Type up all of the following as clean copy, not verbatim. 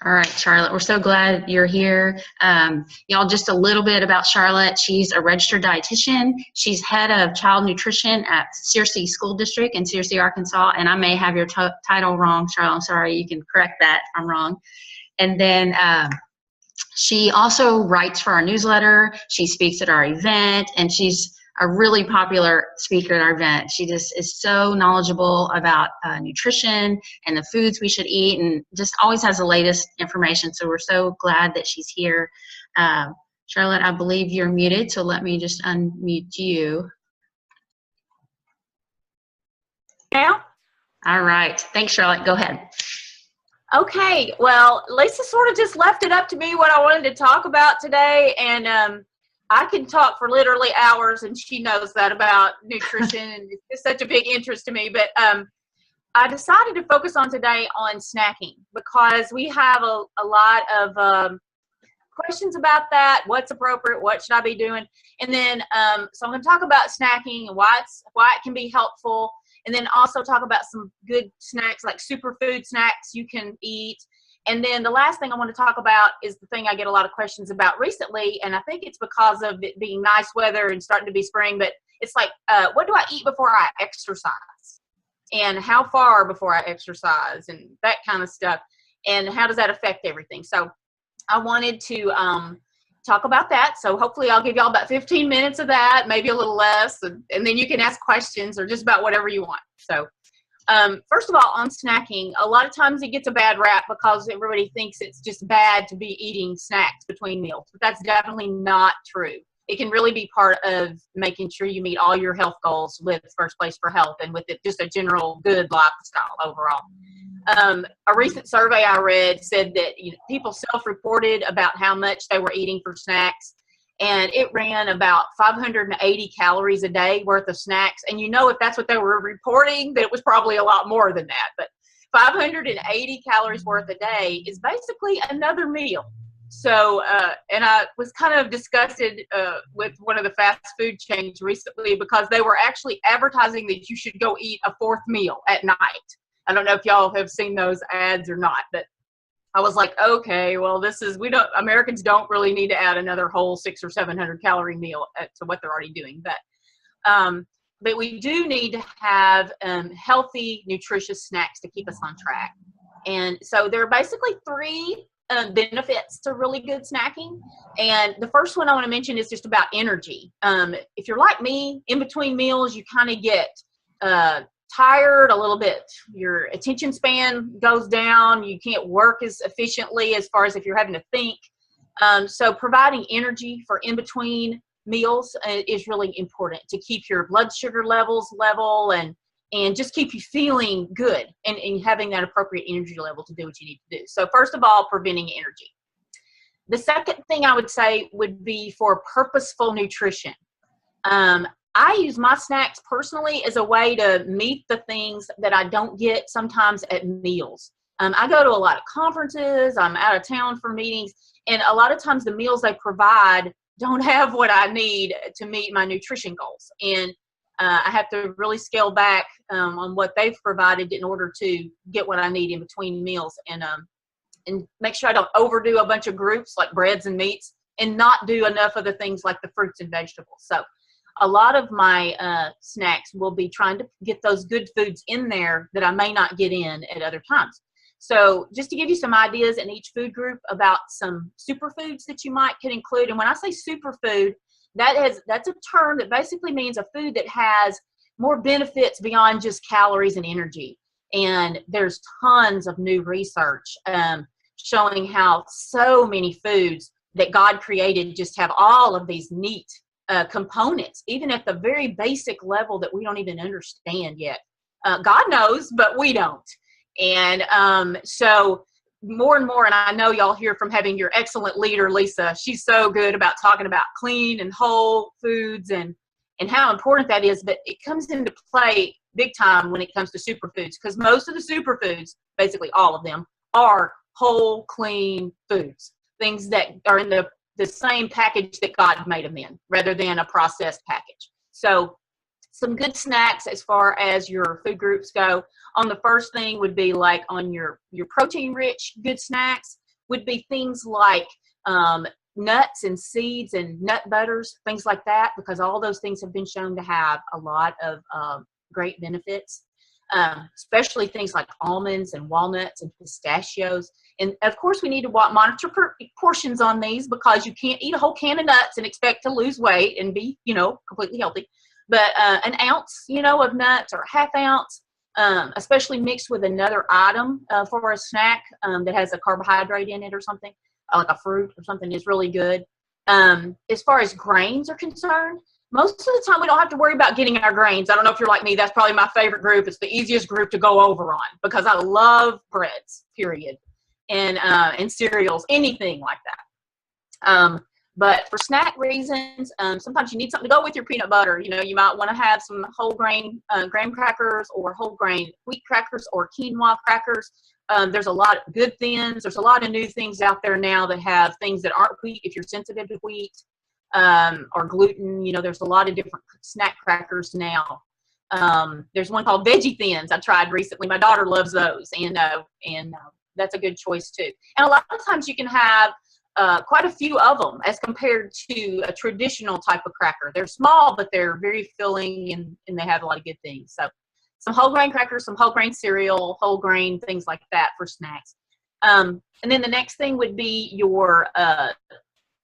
All right, Charlotte, we're so glad you're here. Y'all, just a little bit about Charlotte. She's a registered dietitian. She's head of child nutrition at Searcy School District in Searcy, Arkansas. And I may have your title wrong, Charlotte. I'm sorry. You can correct that if I'm wrong. And then she also writes for our newsletter. She speaks at our event, and she's a really popular speaker at our event. She just is so knowledgeable about nutrition and the foods we should eat, and just always has the latest information. So we're so glad that she's here. Charlotte, I believe you're muted, so let me just unmute you. Now? All right. Thanks, Charlotte. Go ahead. Okay. Well, Lisa sort of just left it up to me what I wanted to talk about today, and I can talk for literally hours, and she knows that about nutrition, and it's such a big interest to me. But I decided to focus on today on snacking because we have a lot of questions about that. What's appropriate? What should I be doing? And then so I'm going to talk about snacking and why it can be helpful, and then also talk about some good snacks like superfood snacks you can eat. And then the last thing I want to talk about is the thing I get a lot of questions about recently, and I think it's because of it being nice weather and starting to be spring, but it's like, what do I eat before I exercise? And how far before I exercise? And that kind of stuff. And how does that affect everything? So I wanted to talk about that. So hopefully I'll give y'all about 15 minutes of that, maybe a little less, and then you can ask questions or just about whatever you want. So first of all, on snacking, a lot of times it gets a bad rap because everybody thinks it's just bad to be eating snacks between meals, but that's definitely not true. It can really be part of making sure you meet all your health goals with First Place for Health and with it just a general good lifestyle overall. A recent survey I read said that people self-reported about how much they were eating for snacks, and it ran about 580 calories a day worth of snacks. And if that's what they were reporting, that it was probably a lot more than that. But 580 calories worth a day is basically another meal. So, and I was kind of disgusted with one of the fast food chains recently because they were actually advertising that you should go eat a fourth meal at night. I don't know if y'all have seen those ads or not, but I was like, okay, well, Americans don't really need to add another whole 600 or 700 calorie meal to what they're already doing. But we do need to have healthy, nutritious snacks to keep us on track. And so there are basically three benefits to really good snacking. And the first one I want to mention is just about energy. If you're like me, in between meals, you kind of get tired a little bit. Your attention span goes down. You can't work as efficiently as far as if you're having to think. So providing energy for in between meals is really important to keep your blood sugar levels level and just keep you feeling good and having that appropriate energy level to do what you need to do. So first of all, preventing energy. The second thing I would say would be for purposeful nutrition. I use my snacks personally as a way to meet the things that I don't get sometimes at meals. I go to a lot of conferences, I'm out of town for meetings, and a lot of times the meals they provide don't have what I need to meet my nutrition goals. And I have to really scale back on what they've provided in order to get what I need in between meals and make sure I don't overdo a bunch of groups like breads and meats and not do enough of the things like the fruits and vegetables. So a lot of my snacks will be trying to get those good foods in there that I may not get in at other times. So just to give you some ideas in each food group about some superfoods that you might could include. And when I say superfood, that's a term that basically means a food that has more benefits beyond just calories and energy. And there's tons of new research showing how so many foods that God created just have all of these neat components, even at the very basic level that we don't even understand yet. God knows, but we don't. And so more and more, and I know y'all hear from having your excellent leader, Lisa, she's so good about talking about clean and whole foods and how important that is, but it comes into play big time when it comes to superfoods, because most of the superfoods, basically all of them, are whole, clean foods, things that are in the same package that God made them in, rather than a processed package. So some good snacks as far as your food groups go. On the first thing would be like on your protein-rich good snacks would be things like nuts and seeds and nut butters, things like that, because all those things have been shown to have a lot of great benefits, especially things like almonds and walnuts and pistachios. And of course, we need to monitor portions on these, because you can't eat a whole can of nuts and expect to lose weight and be, completely healthy. But an ounce, of nuts, or a half ounce, especially mixed with another item for a snack that has a carbohydrate in it or something, like a fruit or something, is really good. As far as grains are concerned, most of the time we don't have to worry about getting our grains. I don't know if you're like me. That's probably my favorite group. It's the easiest group to go over on, because I love breads, period, and cereals, anything like that. But for snack reasons, sometimes you need something to go with your peanut butter. You might want to have some whole grain graham crackers, or whole grain wheat crackers, or quinoa crackers. There's a lot of good thins. There's a lot of new things out there now that have things that aren't wheat if you're sensitive to wheat, or gluten. There's a lot of different snack crackers now. There's one called Veggie Thins I tried recently. My daughter loves those, and that's a good choice too. And a lot of times you can have quite a few of them as compared to a traditional type of cracker. They're small, but they're very filling, and they have a lot of good things. So some whole grain crackers, some whole grain cereal, whole grain, things like that for snacks. And then the next thing would be your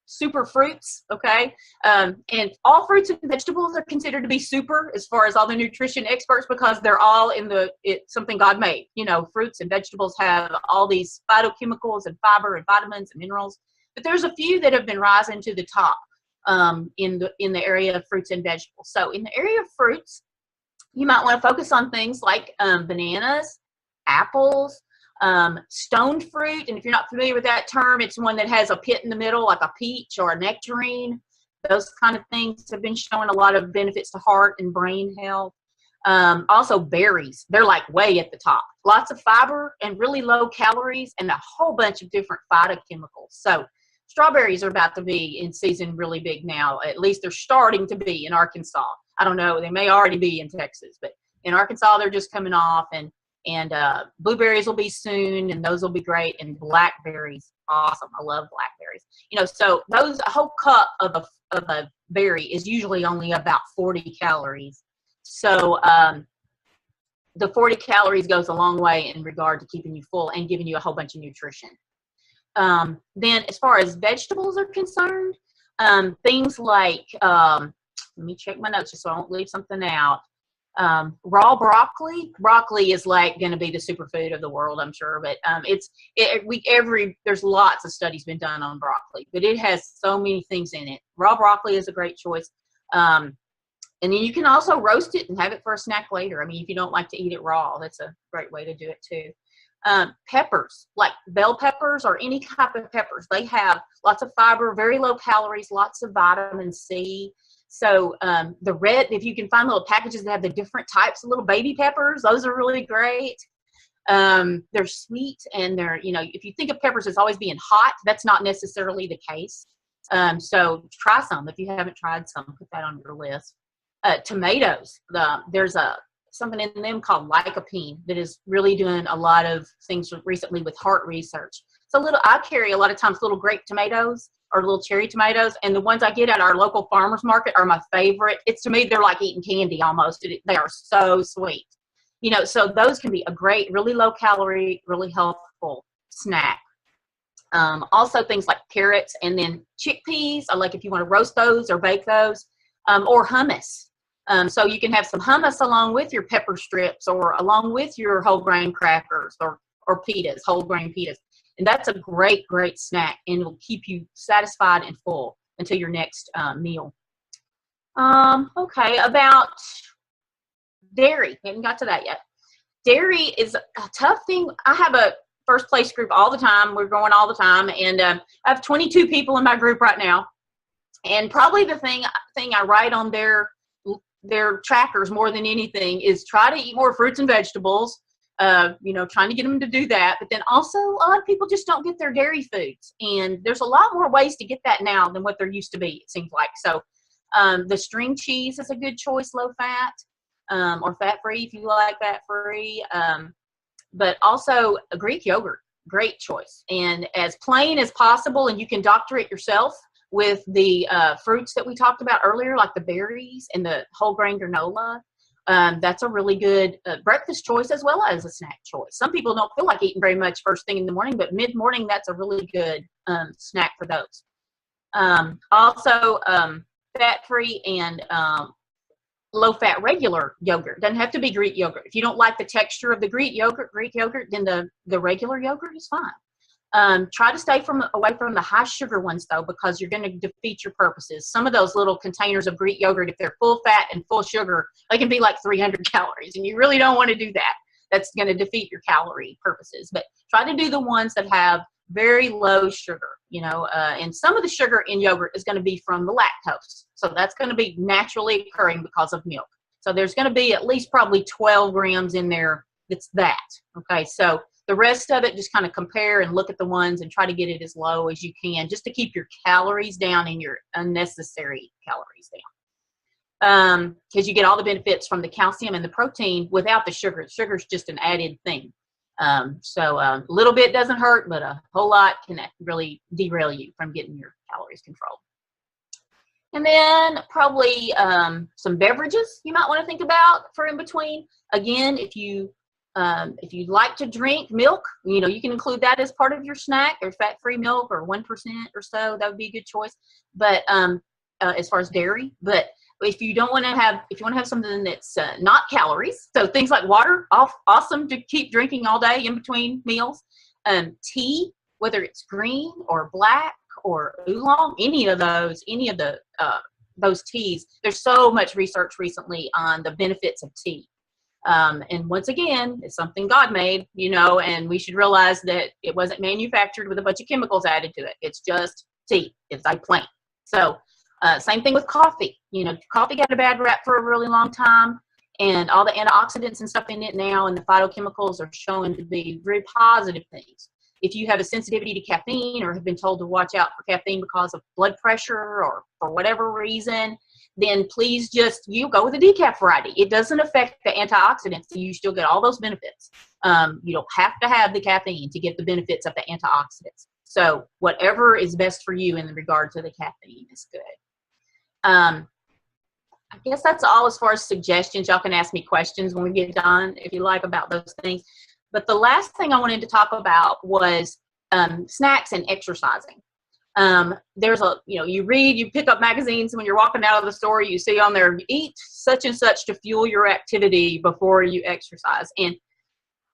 super fruits, okay? And all fruits and vegetables are considered to be super as far as all the nutrition experts, because they're all something God made. Fruits and vegetables have all these phytochemicals and fiber and vitamins and minerals. But there's a few that have been rising to the top in the area of fruits and vegetables. So in the area of fruits, you might want to focus on things like bananas, apples, stoned fruit. And if you're not familiar with that term, it's one that has a pit in the middle, like a peach or a nectarine. Those kind of things have been showing a lot of benefits to heart and brain health. Also berries, they're like way at the top. Lots of fiber and really low calories, and a whole bunch of different phytochemicals. So strawberries are about to be in season really big now. At least they're starting to be in Arkansas. I don't know, they may already be in Texas, but in Arkansas they're just coming off, and blueberries will be soon, and those will be great. And blackberries, awesome. I love blackberries. So a whole cup of a berry is usually only about 40 calories. So the 40 calories goes a long way in regard to keeping you full and giving you a whole bunch of nutrition. Then as far as vegetables are concerned, things like, let me check my notes just so I don't leave something out. Raw broccoli. Broccoli is like going to be the superfood of the world, I'm sure. But there's lots of studies been done on broccoli, but it has so many things in it. Raw broccoli is a great choice. And then you can also roast it and have it for a snack later. I mean, if you don't like to eat it raw, that's a great way to do it too. Peppers, like bell peppers or any type of peppers, they have lots of fiber, very low calories, lots of vitamin C. So the red, if you can find little packages that have the different types of little baby peppers, those are really great. They're sweet, and they're, if you think of peppers as always being hot, that's not necessarily the case. So try some. If you haven't tried some, put that on your list. Tomatoes, there's something in them called lycopene that is really doing a lot of things recently with heart research. So I carry a lot of times little grape tomatoes or little cherry tomatoes, and the ones I get at our local farmers market are my favorite. To me, they're like eating candy almost. They are so sweet. So those can be a great, really low calorie, really healthful snack. Also things like carrots, and then chickpeas, like if you want to roast those or bake those, or hummus. So you can have some hummus along with your pepper strips, or along with your whole grain crackers, or pitas, whole grain pitas. And that's a great, great snack, and it'll keep you satisfied and full until your next meal. Okay, about dairy. We haven't got to that yet. Dairy is a tough thing. I have a first place group all the time. We're going all the time. And I have 22 people in my group right now. And probably the thing I write on their trackers more than anything is try to eat more fruits and vegetables. Trying to get them to do that. But then also a lot of people just don't get their dairy foods. And there's a lot more ways to get that now than what there used to be, it seems like. So the string cheese is a good choice, low fat, or fat-free if you like fat-free. But also a Greek yogurt. great choice. And as plain as possible, and you can doctor it yourself with the fruits that we talked about earlier, like the berries and the whole grain granola. That's a really good breakfast choice as well as a snack choice. Some people don't feel like eating very much first thing in the morning, but mid-morning, that's a really good snack for those. Also, fat-free and low-fat regular yogurt. Doesn't have to be Greek yogurt. If you don't like the texture of the Greek yogurt, then the regular yogurt is fine. Try to stay away from the high sugar ones, though, because you're going to defeat your purposes. Some of those little containers of Greek yogurt, if they're full fat and full sugar, they can be like 300 calories, and you really don't want to do that. That's going to defeat your calorie purposes. But try to do the ones that have very low sugar, and some of the sugar in yogurt is going to be from the lactose. So that's going to be naturally occurring because of milk. So there's going to be at least probably 12 grams in there that's that. Okay, so the rest of it, just kind of compare and look at the ones and try to get it as low as you can, just to keep your calories down and your unnecessary calories down. Because you get all the benefits from the calcium and the protein without the sugar. Sugar is just an added thing. So a little bit doesn't hurt, but a whole lot can really derail you from getting your calories controlled. And then probably some beverages you might want to think about for in between. Again, if you like to drink milk, you can include that as part of your snack, or fat-free milk, or 1% or so. That would be a good choice. But as far as dairy, but if you want to have something that's not calories, so things like water, awesome to keep drinking all day in between meals. Tea, whether it's green or black or oolong, any of those teas. There's so much research recently on the benefits of tea. And once again, it's something God made, and we should realize that it wasn't manufactured with a bunch of chemicals added to it. It's just tea. It's like plant. So same thing with coffee. Coffee got a bad rap for a really long time, and all the antioxidants and stuff in it now and the phytochemicals are shown to be very positive things. If you have a sensitivity to caffeine or have been told to watch out for caffeine because of blood pressure or for whatever reason, then please just go with the decaf variety. It doesn't affect the antioxidants, so you still get all those benefits. You don't have to have the caffeine to get the benefits of the antioxidants. So whatever is best for you in regard to the caffeine is good. I guess that's all as far as suggestions. Y'all can ask me questions when we get done if you like about those things. But the last thing I wanted to talk about was snacks and exercising. There's you pick up magazines when you're walking out of the store, you see on there, eat such and such to fuel your activity before you exercise. And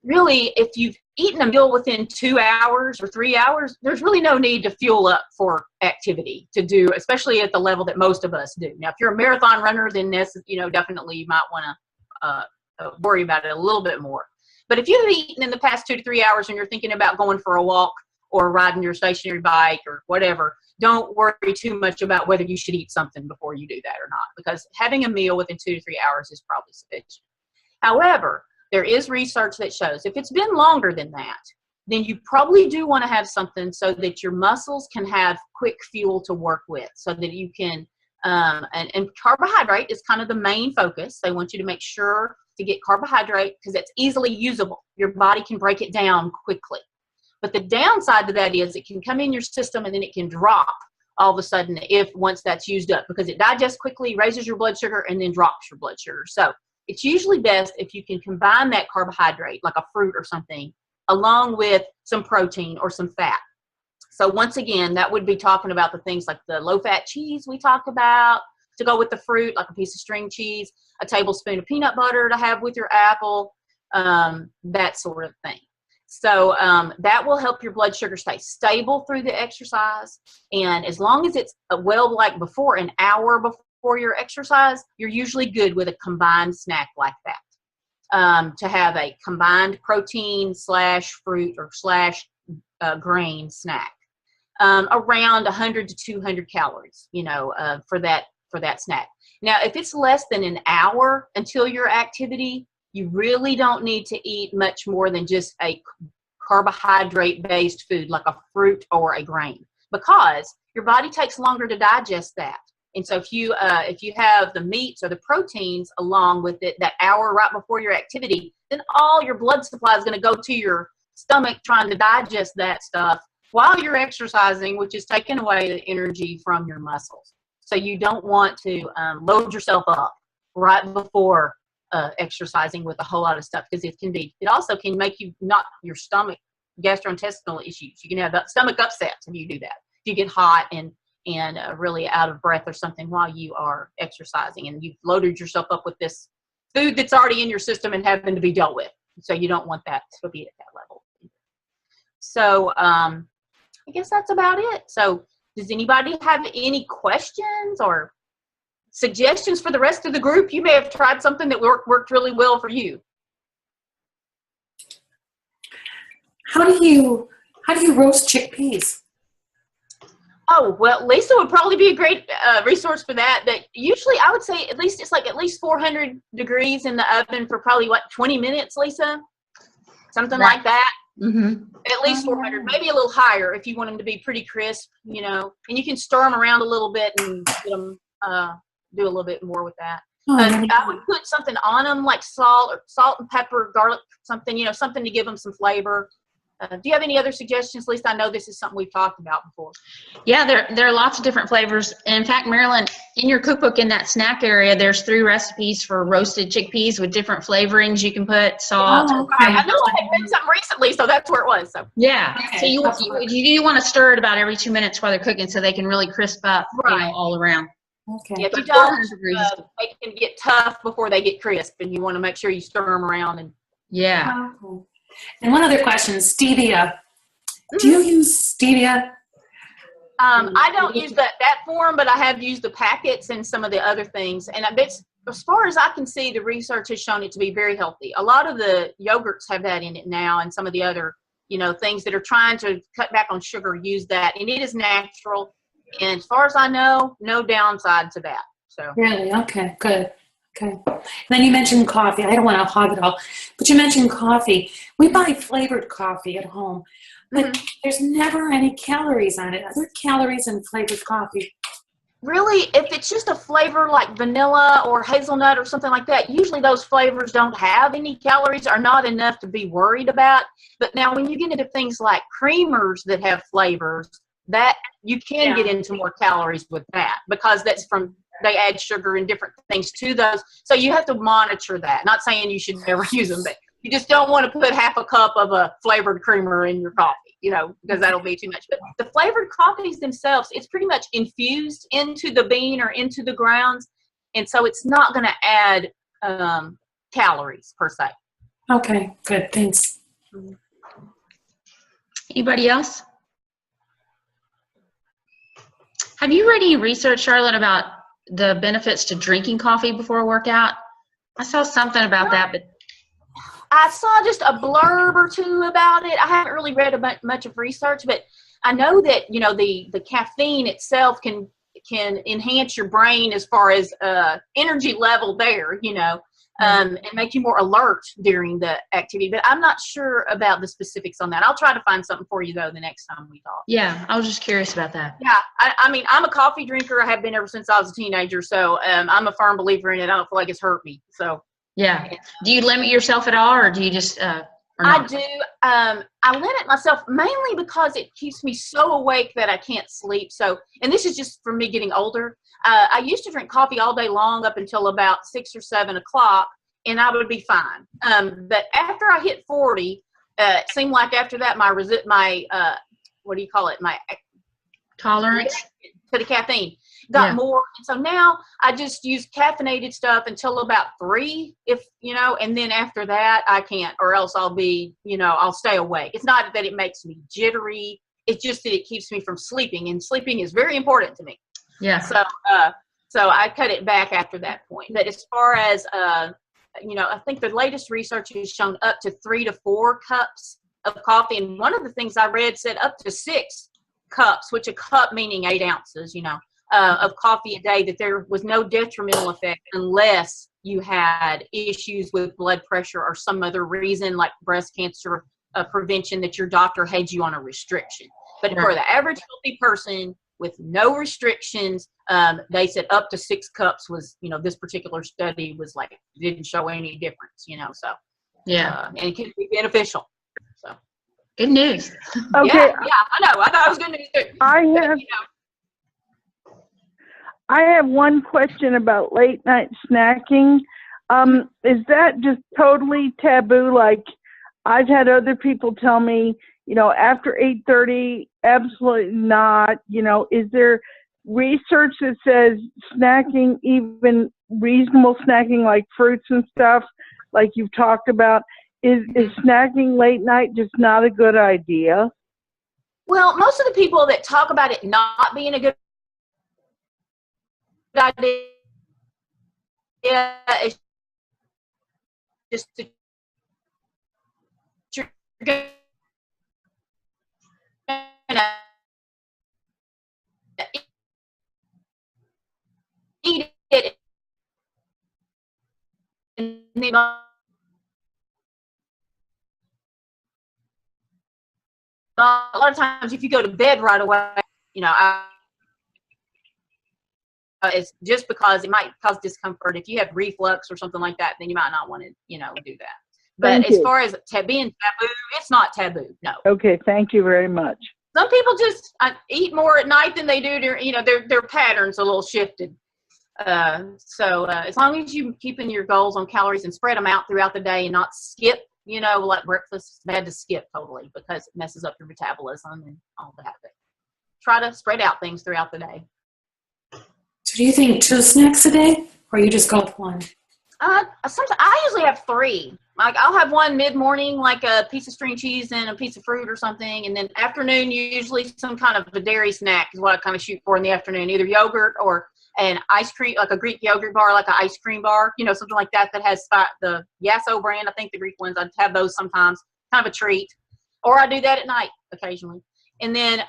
really, if you've eaten a meal within 2 hours or 3 hours, there's really no need to fuel up for activity to do, especially at the level that most of us do. Now, if you're a marathon runner, then definitely you might want to worry about it a little bit more. But if you've eaten in the past 2 to 3 hours and you're thinking about going for a walk or riding your stationary bike or whatever, don't worry too much about whether you should eat something before you do that or not, because having a meal within 2 to 3 hours is probably sufficient. However, there is research that shows if it's been longer than that, then you probably do want to have something so that your muscles can have quick fuel to work with, so that you can, and carbohydrate is kind of the main focus. They want you to make sure to get carbohydrate because it's easily usable. Your body can break it down quickly. But the downside to that is it can come in your system and then it can drop all of a sudden once that's used up, because it digests quickly, raises your blood sugar, and then drops your blood sugar. So it's usually best if you can combine that carbohydrate, like a fruit or something, along with some protein or some fat. So once again, that would be talking about the things like the low-fat cheese we talked about to go with the fruit, like a piece of string cheese, a tablespoon of peanut butter to have with your apple, that sort of thing. So that will help your blood sugar stay stable through the exercise. And as long as it's before an hour before your exercise, you're usually good with a combined snack like that. To have a combined protein / fruit or / grain snack. Around 100 to 200 calories, for that snack. Now, if it's less than an hour until your activity, you really don't need to eat much more than just a carbohydrate-based food like a fruit or a grain, because your body takes longer to digest that. And so if you have the meats or the proteins along with it that hour right before your activity, then all your blood supply is going to go to your stomach trying to digest that stuff while you're exercising, which is taking away the energy from your muscles. So you don't want to load yourself up right before exercising with a whole lot of stuff, because it also can make you not your stomach, gastrointestinal issues. You can have stomach upsets if you do that. If you get hot and really out of breath or something while you are exercising, and you've loaded yourself up with this food that's already in your system and having to be dealt with. So you don't want that to be at that level. So I guess that's about it. So does anybody have any questions or suggestions for the rest of the group? You may have tried something that worked really well for you. How do you roast chickpeas? Oh, well, Lisa would probably be a great resource for that. But usually I would say at least 400 degrees in the oven for probably, 20 minutes, Lisa? Something like that. Mm-hmm. At least 400, maybe a little higher if you want them to be pretty crisp, And you can stir them around a little bit and get them, do a little bit more with that. I would put something on them like salt and pepper, garlic, something, something to give them some flavor. Do you have any other suggestions, Lisa? I know this is something we've talked about before. Yeah, there are lots of different flavors. In fact, Marilyn, in your cookbook in that snack area, there's 3 recipes for roasted chickpeas with different flavorings you can put, salt. Oh, okay. I know I had read something recently, so that's where it was. So yeah, okay. So you want to stir it about every 2 minutes while they're cooking so they can really crisp up all around. Okay. Yeah, if you don't, they can get tough before they get crisp, and you want to make sure you stir them around. And yeah. Oh. And one other question, stevia. Do you use stevia? I don't use that form, but I have used the packets and some of the other things. And I bet, as far as I can see, the research has shown it to be very healthy. A lot of the yogurts have that in it now, and some of the other, things that are trying to cut back on sugar use that, and it is natural. And as far as I know, no downside to that. So Really? Okay, good. Okay. And then you mentioned coffee. I don't want to hog it all, but you mentioned coffee. We buy flavored coffee at home, but there's never any calories on it. Are there calories in flavored coffee? Really, if it's just a flavor like vanilla or hazelnut or something like that, usually those flavors don't have any calories, are not enough to be worried about. But now when you get into things like creamers that have flavors, that you can get into more calories with that, because they add sugar and different things to those. So you have to monitor that. Not saying you should never use them, but you just don't want to put half a cup of a flavored creamer in your coffee, because that'll be too much. But the flavored coffees themselves, it's pretty much infused into the bean or into the grounds. And so it's not going to add calories per se. Okay, good. Thanks. Anybody else? Have you read any research, Charlotte, about the benefits to drinking coffee before a workout? I saw something about that, but I saw just a blurb or two about it. I haven't really read much of research, but I know that the caffeine itself can enhance your brain as far as energy level there, and make you more alert during the activity. But I'm not sure about the specifics on that. I'll try to find something for you, though, the next time we talk. yeah, I was just curious about that. Yeah, I mean, I'm a coffee drinker. I have been ever since I was a teenager, so I'm a firm believer in it. I don't feel like it's hurt me. So Yeah. Do you limit yourself at all, or do you just I do. I limit myself mainly because it keeps me so awake that I can't sleep. So, and this is just from me getting older. I used to drink coffee all day long up until about 6 or 7 o'clock, and I would be fine. But after I hit 40, it seemed like after that my what do you call it? My tolerance to the caffeine got more. And so now I just use caffeinated stuff until about 3, and then after that I can't, or else I'll be, I'll stay awake. It's not that it makes me jittery. It's just that it keeps me from sleeping, and sleeping is very important to me. Yeah. So I cut it back after that point. But as far as, I think the latest research has shown up to 3 to 4 cups of coffee. And one of the things I read said up to 6 cups, which a cup meaning 8 ounces, of coffee a day, that there was no detrimental effect unless you had issues with blood pressure or some other reason like breast cancer prevention that your doctor had you on a restriction. But for the average healthy person with no restrictions, they said up to 6 cups was, this particular study was didn't show any difference, so. Yeah. And it can be beneficial. So. Good news. Okay, Yeah, I know. I thought it was good news too. I have one question about late night snacking. Is that just totally taboo? Like, I've had other people tell me, after 8:30, absolutely not. Is there research that says snacking, even reasonable snacking like fruits and stuff, like you've talked about, is snacking late night just not a good idea? Well, most of the people that talk about it not being a good idea is just that you're gonna eat it, and then a lot of times if you go to bed right away, it's just because it might cause discomfort. If you have reflux or something like that, then you might not want to, do that. But as far as being taboo, it's not taboo. No. Okay, thank you very much. Some people just eat more at night than they do during, their patterns a little shifted. So as long as you keeping your goals on calories and spread them out throughout the day and not skip, like breakfast, it's bad to skip totally because it messes up your metabolism and all that. But try to spread out things throughout the day. So do you think 2 snacks a day, or you just go with 1? Sometimes I usually have 3. Like I'll have one mid-morning, like a piece of string cheese and a piece of fruit or something, and then afternoon usually some kind of a dairy snack is what I kind of shoot for in the afternoon, either yogurt or an ice cream, like a Greek yogurt bar, like an ice cream bar, something like that has the Yasso brand. I think the Greek ones, I'd have those sometimes, kind of a treat. Or I do that at night occasionally. And then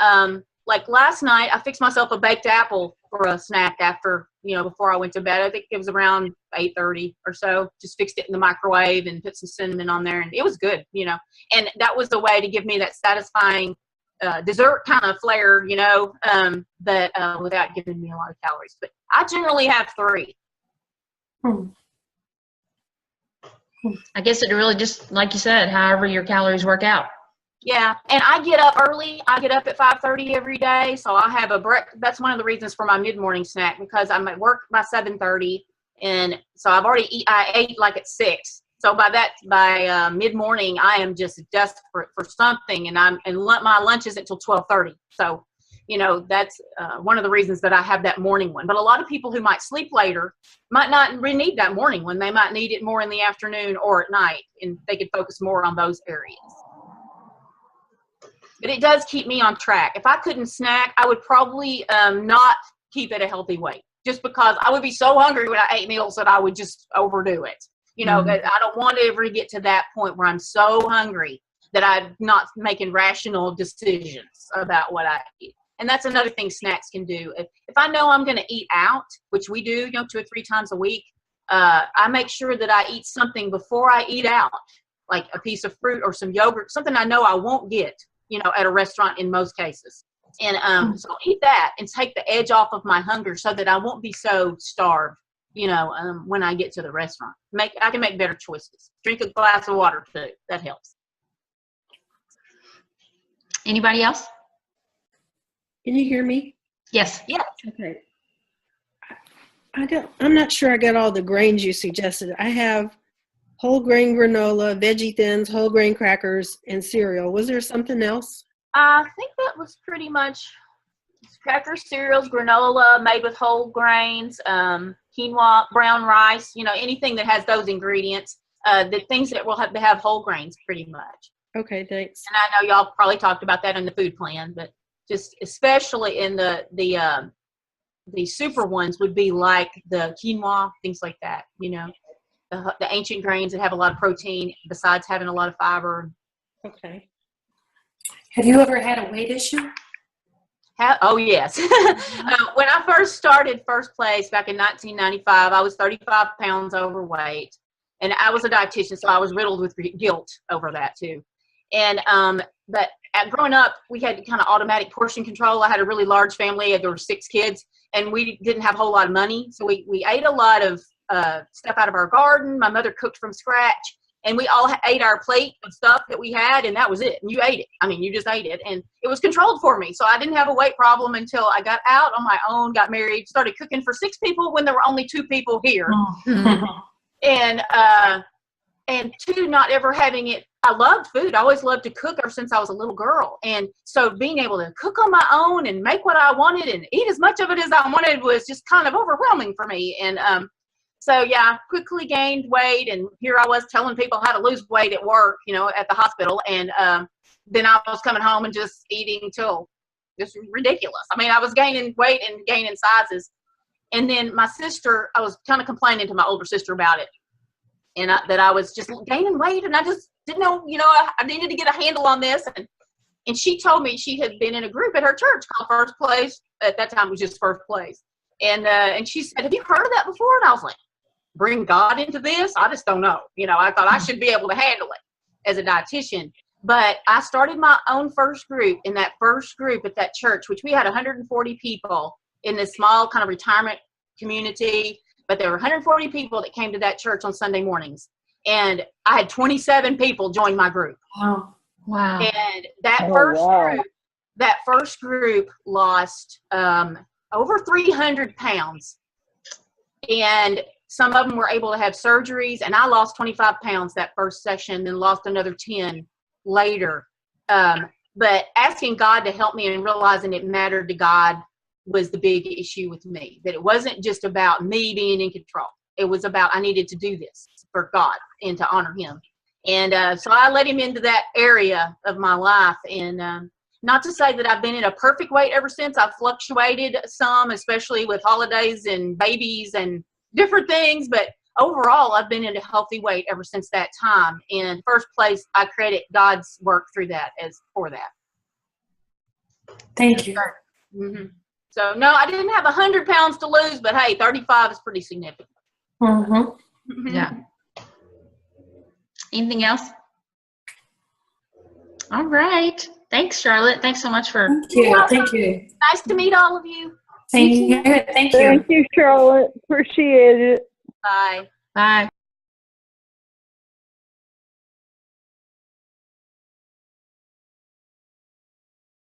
like last night, I fixed myself a baked apple for a snack after, before I went to bed. I think it was around 8:30 or so. Just fixed it in the microwave and put some cinnamon on there, and it was good, And that was the way to give me that satisfying dessert kind of flair, that without giving me a lot of calories. But I generally have 3. I guess it really just, like you said, however your calories work out. Yeah, and I get up early. I get up at 5:30 every day, so I have a breakfast. That's one of the reasons for my mid-morning snack, because I'm at work by 7:30, and so I ate like at 6. So by mid-morning, I am just desperate for something, and my lunch isn't until 12:30. So, that's one of the reasons that I have that morning one. But a lot of people who might sleep later might not really need that morning one. They might need it more in the afternoon or at night, and they could focus more on those areas. But it does keep me on track. If I couldn't snack, I would probably not keep at a healthy weight, just because I would be so hungry when I ate meals that I would just overdo it. I don't want to ever get to that point where I'm so hungry that I'm not making rational decisions about what I eat. And that's another thing snacks can do. If I know I'm going to eat out, which we do, 2 or 3 times a week, I make sure that I eat something before I eat out, like a piece of fruit or some yogurt, something I know I won't get, at a restaurant in most cases. And so I'll eat that and take the edge off of my hunger so that I won't be so starved, when I get to the restaurant. I can make better choices. Drink a glass of water too. That helps. Anybody else? Can you hear me? Yes. Yeah. Okay. I'm not sure I got all the grains you suggested. I have whole grain granola, veggie thins, whole grain crackers, and cereal. Was there something else? I think that was pretty much crackers, cereals, granola made with whole grains, quinoa, brown rice, anything that has those ingredients, the things that will have whole grains pretty much. Okay, thanks. And I know y'all probably talked about that in the food plan, but just especially in the super ones would be like the quinoa, things like that, the ancient grains that have a lot of protein besides having a lot of fiber. Okay. Have you ever had a weight issue? Oh, yes. When I first started First Place back in 1995, I was 35 pounds overweight, and I was a dietitian, so I was riddled with guilt over that too. And but growing up, we had kind of automatic portion control. I had a really large family. There were 6 kids, and we didn't have a whole lot of money, so we ate a lot of stuff out of our garden. My mother cooked from scratch, and we all ate our plate of stuff that we had, and that was it. And you ate it. I mean, you just ate it, and it was controlled for me. So I didn't have a weight problem until I got out on my own, got married, started cooking for 6 people when there were only 2 people here. And 2, not ever having it. I loved food. I always loved to cook ever since I was a little girl. And so being able to cook on my own and make what I wanted and eat as much of it as I wanted was just kind of overwhelming for me. And so, yeah, quickly gained weight. And here I was telling people how to lose weight at work, you know, at the hospital. And then I was coming home and just eating till just ridiculous. I mean, I was gaining weight and gaining sizes. And then my sister, I was kind of complaining to my older sister about it. And that I was just gaining weight, and I just didn't know, you know, I needed to get a handle on this. And she told me she had been in a group at her church called First Place. At that time, it was just First Place. And she said, have you heard of that before? And I was like, bring God into this? I just don't know. You know, I thought I should be able to handle it as a dietitian. But I started my own first group in that first group at that church, which we had 140 people in this small kind of retirement community. But there were 140 people that came to that church on Sunday mornings. And I had 27 people join my group. Wow. Wow. And that first group lost over 300 pounds. And some of them were able to have surgeries. And I lost 25 pounds that first session, then lost another 10 later. But asking God to help me and realizing it mattered to God was the big issue with me, that it wasn't just about me being in control. It was about, I needed to do this for God and to honor him. And so I let him into that area of my life. And not to say that I've been in a perfect weight ever since. I've fluctuated some, especially with holidays and babies and different things. But overall, I've been in a healthy weight ever since that time. And First Place, I credit God's work through that for that. Thank you. Mm-hmm. So, no, I didn't have 100 pounds to lose, but hey, 35 is pretty significant. Mm-hmm. Yeah. Anything else? All right. Thanks, Charlotte. Thanks so much for. Thank you. Thank you. Nice to meet all of you. Thank you. Thank you. Thank you, Charlotte. Appreciate it. Bye. Bye.